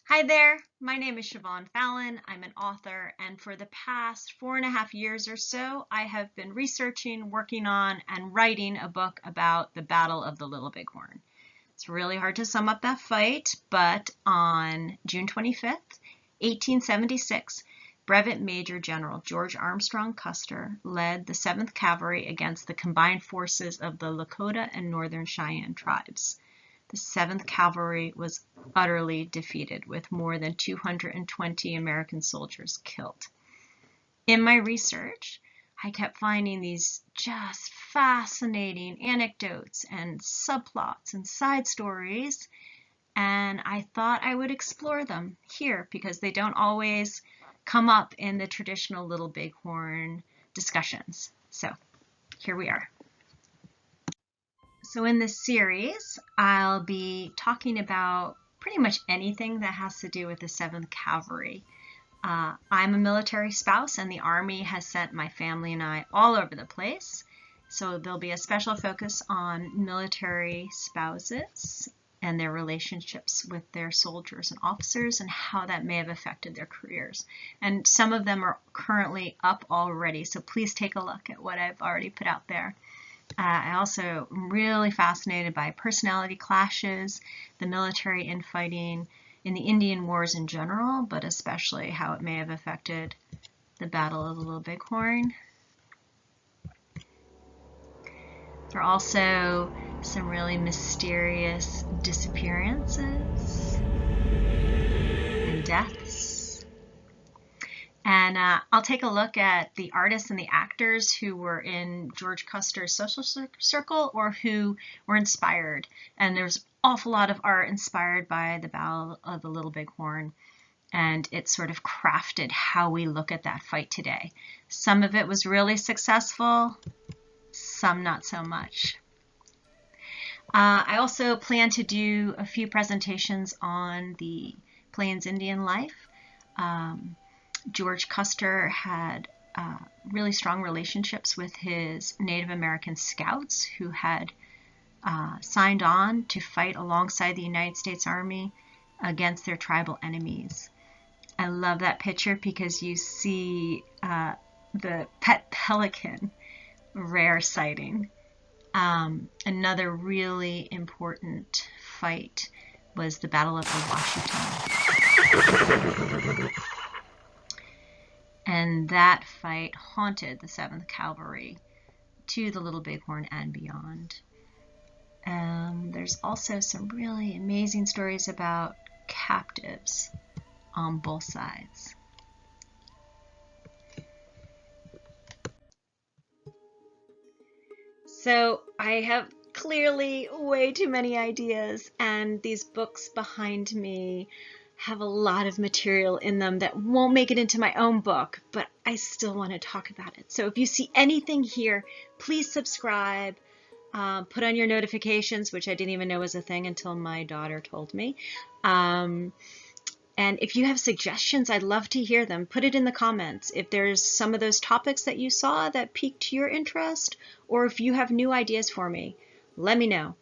Hi there, my name is Siobhan Fallon. I'm an author, and for the past 4.5 years or so, I have been researching, working on, and writing a book about the Battle of the Little Bighorn. It's really hard to sum up that fight, but on June 25th, 1876, Brevet Major General George Armstrong Custer led the Seventh Cavalry against the combined forces of the Lakota and Northern Cheyenne tribes. The Seventh Cavalry was utterly defeated, with more than 220 American soldiers killed. In my research, I kept finding these just fascinating anecdotes and subplots and side stories, and I thought I would explore them here because they don't always come up in the traditional Little Bighorn discussions. So here we are. So in this series, I'll be talking about pretty much anything that has to do with the Seventh Cavalry. I'm a military spouse, and the Army has sent my family and I all over the place. So there'll be a special focus on military spouses and their relationships with their soldiers and officers and how that may have affected their careers. And some of them are currently up already, so please take a look at what I've already put out there. I also am really fascinated by personality clashes, the military infighting in the Indian Wars in general, but especially how it may have affected the Battle of the Little Bighorn. There are also some really mysterious disappearances and deaths. And I'll take a look at the artists and the actors who were in George Custer's social circle or who were inspired. And there's an awful lot of art inspired by the Battle of the Little Bighorn. And it sort of crafted how we look at that fight today. Some of it was really successful, some not so much. I also plan to do a few presentations on the Plains Indian life. George Custer had really strong relationships with his Native American scouts who had signed on to fight alongside the United States Army against their tribal enemies. I love that picture because you see the pet pelican rare sighting. Another really important fight was the Battle of the Washita. And that fight haunted the 7th Cavalry to the Little Bighorn and beyond. There's also some really amazing stories about captives on both sides. So I have clearly way too many ideas, and these books behind me have a lot of material in them that won't make it into my own book, but I still want to talk about it. So if you see anything here, please subscribe, put on your notifications, which I didn't even know was a thing until my daughter told me. And if you have suggestions, I'd love to hear them. Put it in the comments. If there's some of those topics that you saw that piqued your interest, or if you have new ideas for me, let me know.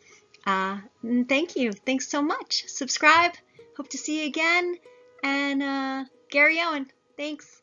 Thank you. Thanks so much. Subscribe. Hope to see you again. And Gary Owen. Thanks.